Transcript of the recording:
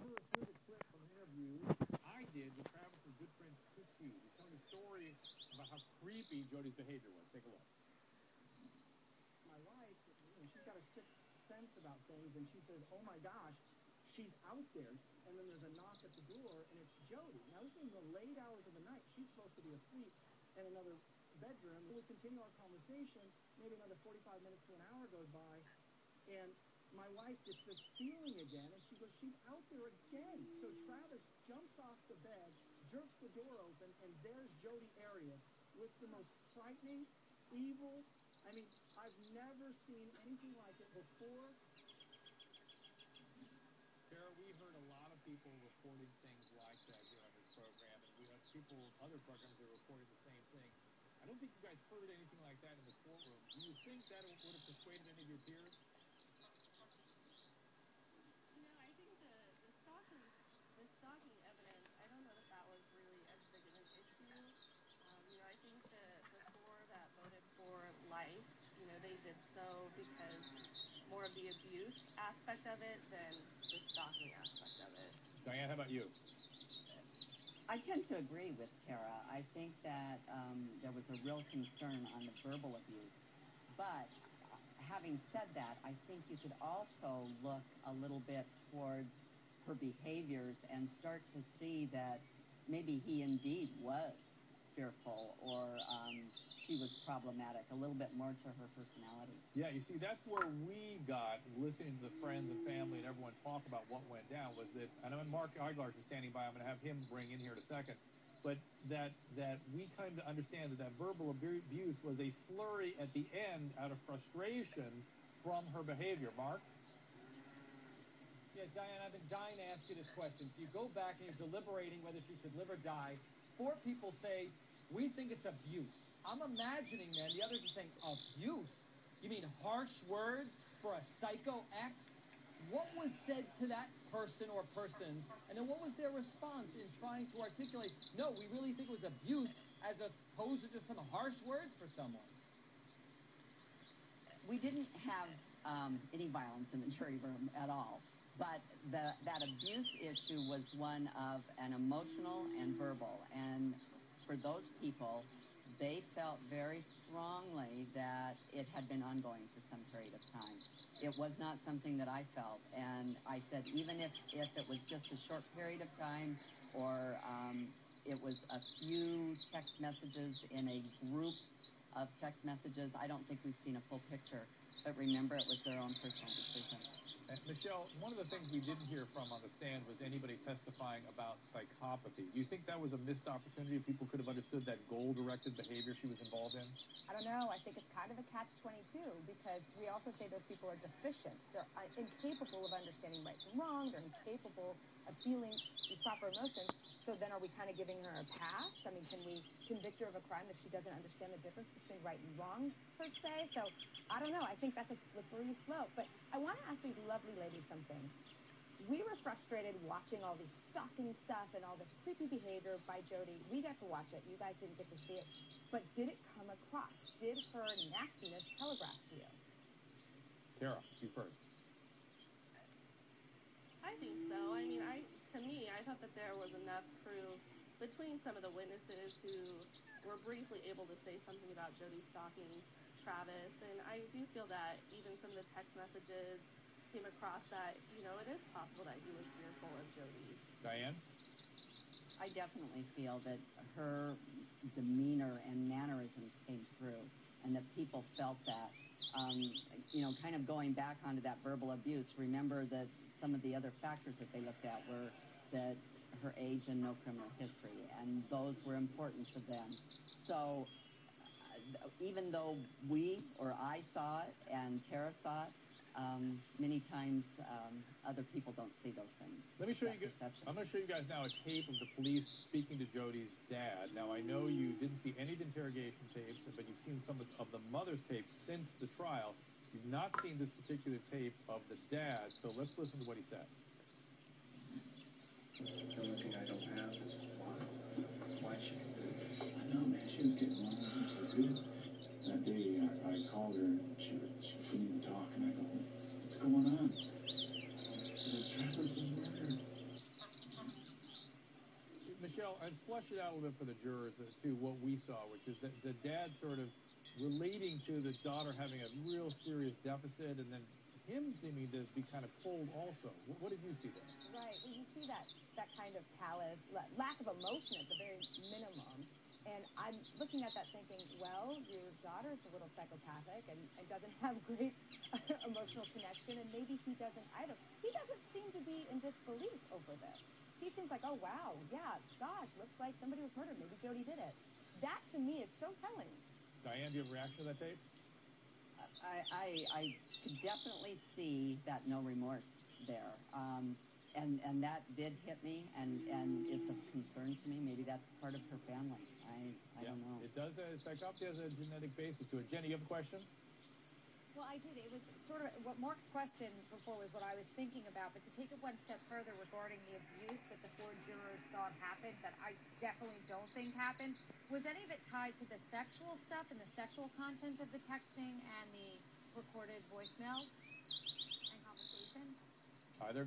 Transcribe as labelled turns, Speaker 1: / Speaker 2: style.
Speaker 1: Here's a clip from an interview I did with Travis's good friend Chris Hughes. He's telling a story about how creepy Jody's behavior was. Take a look. My wife, she's got a sixth sense about things, and she says, "Oh my gosh, she's out there." And then there's a knock at the door, and it's Jody. Now this is in the late hours of the night. She's supposed to be asleep in another bedroom. We continue our conversation. Maybe another 45 minutes to an hour goes by, and my wife gets this feeling again, and she goes, "She's out there again." So Travis jumps off the bed, jerks the door open, and there's Jody Arias with the most frightening, evil. I mean, I've never seen anything like it before. Tara, we heard a lot of people reporting things like that here on this program, and we have people, other programs that are reporting the same thing. I don't think you guys heard anything like that in the courtroom. Do you think that would have persuaded any of your peers?
Speaker 2: I think the stalking evidence, I don't know that that was really as big of an issue. I think the four that voted for life, they did so because more of the abuse aspect of it than the stalking aspect of it.
Speaker 1: Diane, how about you?
Speaker 3: I tend to agree with Tara. I think that there was a real concern on the verbal abuse. But having said that, I think you could also look a little bit towards her behaviors and start to see that maybe he indeed was fearful or she was problematic, a little bit more to her personality.
Speaker 1: Yeah, you see, that's where we got, listening to the friends and family and everyone talk about what went down, was that, I know Mark Eiglar's is standing by, I'm going to have him bring in here in a second, but that we kind of understand that verbal abuse was a flurry at the end out of frustration from her behavior. Mark?
Speaker 4: Yeah, Diane, I've been dying to ask you this question. So you go back and you're deliberating whether she should live or die. 4 people say, we think it's abuse. I'm imagining then the others are saying, abuse? You mean harsh words for a psycho ex? What was said to that person or persons, and then what was their response in trying to articulate, no, we really think it was abuse, as opposed to just some harsh words for someone?
Speaker 3: We didn't have any violence in the jury room at all. But that abuse issue was one of an emotional and verbal. And for those people, they felt very strongly that it had been ongoing for some period of time. It was not something that I felt. And I said, even if it was just a short period of time, or it was a few text messages in a group of text messages, I don't think we've seen a full picture. But remember, it was their own personal decision.
Speaker 1: And Michelle, one of the things we didn't hear from on the stand was anybody testifying about psychopathy. Do you think that was a missed opportunity? People could have understood that goal-directed behavior she was involved in?
Speaker 5: I don't know. I think it's kind of a catch-22 because we also say those people are deficient. They're incapable of understanding right from wrong. They're incapable of feeling these proper emotions. So then are we kind of giving her a pass? I mean, can we convict her of a crime if she doesn't understand the difference between right and wrong, per se? So I don't know. I think that's a slippery slope. But I want to ask these lovely ladies something. We were frustrated watching all this stalking stuff and all this creepy behavior by Jody. We got to watch it. You guys didn't get to see it. But did it come across? Did her nastiness telegraph to you?
Speaker 1: Tara, you first.
Speaker 2: I think so. I mean, to me, I thought that there was enough proof between some of the witnesses who were briefly able to say something about Jody stalking Travis. And I do feel that even some of the text messages came across that, it is possible that he was fearful of Jody.
Speaker 1: Diane?
Speaker 3: I definitely feel that her demeanor and mannerisms came through, and that people felt that. Kind of going back onto that verbal abuse, remember that some of the other factors that they looked at were that her age and no criminal history, and those were important to them. So even though we or I saw it and Tara saw it, many times other people don't see those things.
Speaker 1: Let me show you. I'm going to show you guys now a tape of the police speaking to Jody's dad. Now, I know you didn't see any of the interrogation tapes, but you've seen some of the mother's tapes since the trial. You've not seen this particular tape of the dad, so let's listen to what he says.
Speaker 6: The only thing I don't have is why she can do this. I know, man. She was getting along with him so good. That day, I called her, and she couldn't even talk, and I go, what's going on? She goes, Travis was murdered.
Speaker 1: and flush it out a little bit for the jurors, too, what we saw, which is that the dad sort of relating to the daughter having a real serious deficit, and then him seeming to be kind of cold also. What did you see there?
Speaker 5: Right. Well, you see that kind of callous, lack of emotion at the very minimum. And I'm looking at that thinking, well, your daughter's a little psychopathic and doesn't have great emotional connection, and maybe he doesn't either. He doesn't seem to be in disbelief over this. He seems like, oh, wow, yeah, gosh, looks like somebody was murdered. Maybe Jody did it. That, to me, is so telling.
Speaker 1: Diane, do you have a reaction to that tape?
Speaker 3: I could definitely see that no remorse there. And that did hit me, and it's of concern to me. Maybe that's part of her family. I don't know.
Speaker 1: It does. Psychopathy has a genetic basis to it. Jenny, you have a question?
Speaker 7: Well, I did. It was sort of what Mark's question before was what I was thinking about, but to take it one step further regarding the abuse that the 4 jurors thought happened, that I definitely don't think happened, was any of it tied to the sexual stuff and the sexual content of the texting and the recorded voicemails and conversation?
Speaker 1: Either of you?